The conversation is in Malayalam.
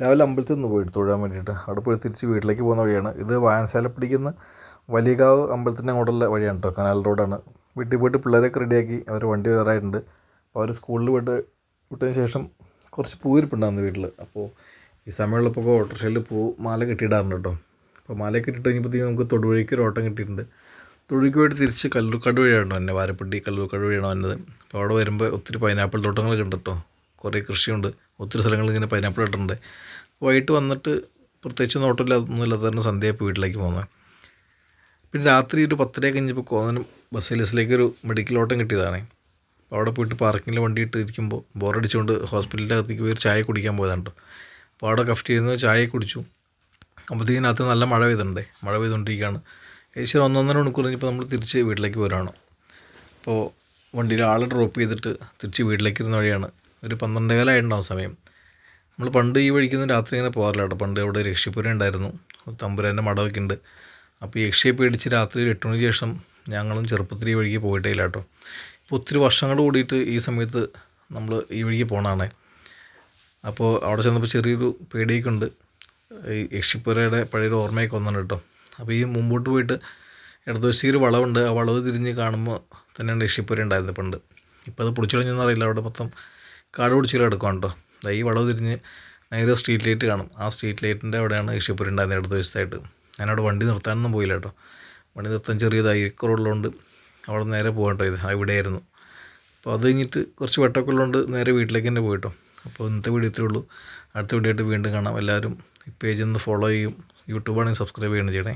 രാവിലെ അമ്പലത്തിൽ നിന്ന് പോയി തൊഴാൻ വേണ്ടിയിട്ട്. അവിടെ പോയി തിരിച്ച് വീട്ടിലേക്ക് പോകുന്ന വഴിയാണ് ഇത്. വായനശാലപ്പടിക്കുന്ന വലിയകാവ് അമ്പലത്തിൻ്റെ അങ്ങോട്ടുള്ള വഴിയാണ് കേട്ടോ, കനാൽ റോഡാണ്. വീട്ടിൽ പോയിട്ട് പിള്ളേരൊക്കെ റെഡിയാക്കി അവർ വണ്ടി വരാറായിട്ടുണ്ട്. അപ്പോൾ അവർ സ്കൂളിൽ വിട്ടതിന് ശേഷം കുറച്ച് പൂവിരിപ്പുണ്ടായിരുന്നു വീട്ടിൽ. അപ്പോൾ ഈ സമയമുള്ളപ്പോൾ ഓട്ടോറിക്ഷയിൽ മാല കെട്ടിയിടാറുണ്ട് കേട്ടോ. അപ്പോൾ മാല കെട്ടിയിട്ട് കഴിഞ്ഞപ്പോഴത്തേക്കും നമുക്ക് തൊടുവഴിക്ക് ഒരു ഓട്ടം കിട്ടിയിട്ടുണ്ട്. തൊടുവഴിക്ക് പോയിട്ട് തിരിച്ച് കല്ലൂർക്കാട് വഴിയാണ് എന്നെ, വാരപ്പട്ടി കല്ലൂർക്കാട് വഴിയാണ് വന്നത്. അപ്പോൾ അവിടെ വരുമ്പോൾ ഒത്തിരി പൈനാപ്പിൾ തോട്ടങ്ങളൊക്കെ ഉണ്ട് കേട്ടോ, കുറേ കൃഷിയുണ്ട്, ഒത്തിരി സ്ഥലങ്ങളിൽ ഇങ്ങനെ പൈനാപ്പിൾ ഇട്ടിട്ടുണ്ട്. വൈകിട്ട് വന്നിട്ട് പ്രത്യേകിച്ച് ഒന്നുമില്ലാത്ത തന്നെ സന്ധ്യയായപ്പോൾ വീട്ടിലേക്ക് പോകുന്നത്. പിന്നെ രാത്രി ഒരു 10:30 കഴിഞ്ഞപ്പോൾ കോതനം ബസ്സിലേക്കൊരു മെഡിക്കൽ ഓട്ടം കിട്ടിയതാണ്. അപ്പോൾ അവിടെ പോയിട്ട് പാർക്കിങ്ങിൽ വണ്ടി ഇട്ട് ഇരിക്കുമ്പോൾ ബോറടിച്ചുകൊണ്ട് ഹോസ്പിറ്റലിൻ്റെ അകത്തേക്ക് പോയി ചായ കുടിക്കാൻ പോയതാണ് കേട്ടോ. അപ്പോൾ അവിടെ കഫ്റ്റീരിയയിൽ ചായ കുടിച്ചു. അപ്പോഴത്തേക്കിനകത്ത് നല്ല മഴ പെയ്തുകൊണ്ടിരിക്കുകയാണ്. ഏകദേശം 1.5 മണിക്കൂർ കഴിഞ്ഞപ്പോൾ നമ്മൾ തിരിച്ച് വീട്ടിലേക്ക് പോരാണ്. അപ്പോൾ വണ്ടിയിൽ ആളെ ഡ്രോപ്പ് ചെയ്തിട്ട് തിരിച്ച് വീട്ടിലേക്ക് ഇരുന്ന വഴിയാണ്. ഒരു 12:15 സമയം. നമ്മൾ പണ്ട് ഈ വഴിക്കൊന്നും രാത്രി ഇങ്ങനെ പോകാറില്ല കേട്ടോ. പണ്ട് അവിടെ രക്ഷിപ്പുര ഉണ്ടായിരുന്നു, തമ്പുരാൻ്റെ മടമൊക്കെ ഉണ്ട്. അപ്പോൾ ഈ യക്ഷിയെ പേടിച്ച് രാത്രി 8 മണിക്ക് ശേഷം ഞങ്ങളും ചെറുപ്പത്തിൽ ഈ വഴിക്ക് പോയിട്ടേ ഇല്ല കേട്ടോ. ഇപ്പോൾ ഒത്തിരി വർഷങ്ങൾ കൂടിയിട്ട് ഈ സമയത്ത് നമ്മൾ ഈ വഴിക്ക് പോകണതാണ്. അപ്പോൾ അവിടെ ചെന്നപ്പോൾ ചെറിയൊരു പേടിയൊക്കെ ഉണ്ട്. ഈ യക്ഷിപ്പുരയുടെ പഴയൊരു ഓർമ്മയൊക്കെ വന്നിട്ടുണ്ട് കേട്ടോ. അപ്പോൾ ഈ മുമ്പോട്ട് പോയിട്ട് ഇടതുവശത്തേക്ക് ഒരു വളവുണ്ട്. ആ വളവ് തിരിഞ്ഞ് കാണുമ്പോൾ തന്നെയാണ് യക്ഷിപ്പുര ഉണ്ടായിരുന്നത് പണ്ട്. ഇപ്പോൾ അത് പൊളിച്ചൊളിഞ്ഞൊന്നും അറിയില്ല. അവിടെ മൊത്തം കാട് പിടിച്ച് കിടക്കുകയാണ് കേട്ടോ. ഈ വളവ് തിരിഞ്ഞ് നേരെ സ്ട്രീറ്റ് ലൈറ്റ് കാണും. ആ സ്ട്രീറ്റ് ലൈറ്റിൻ്റെ അവിടെയാണ് യക്ഷിപ്പുര ഉണ്ടായിരുന്നത് ഇടതുവശത്തായിട്ട്. ഞാനവിടെ വണ്ടി നിർത്താനൊന്നും പോയില്ല കേട്ടോ. വണ്ടി നിർത്താൻ ചെറിയതായി കുറവുള്ളതുകൊണ്ട് അവിടെ നേരെ പോകാം കേട്ടോ. ഇത് ഇവിടെയായിരുന്നു. അപ്പോൾ അത് കഴിഞ്ഞിട്ട് കുറച്ച് വെട്ടമൊക്കെ ഉള്ളതുകൊണ്ട് നേരെ വീട്ടിലേക്ക് തന്നെ പോയിട്ടോ. അപ്പോൾ ഇന്നത്തെ വീഡിയോ ഇത്രയേ ഉള്ളൂ. അടുത്ത വീഡിയോ ആയിട്ട് വീണ്ടും കാണാം. എല്ലാവരും ഈ പേജ് ഒന്ന് ഫോളോ ചെയ്യും. യൂട്യൂബാണെങ്കിൽ സബ്സ്ക്രൈബ് ചെയ്യണം ചെയ്യണേ.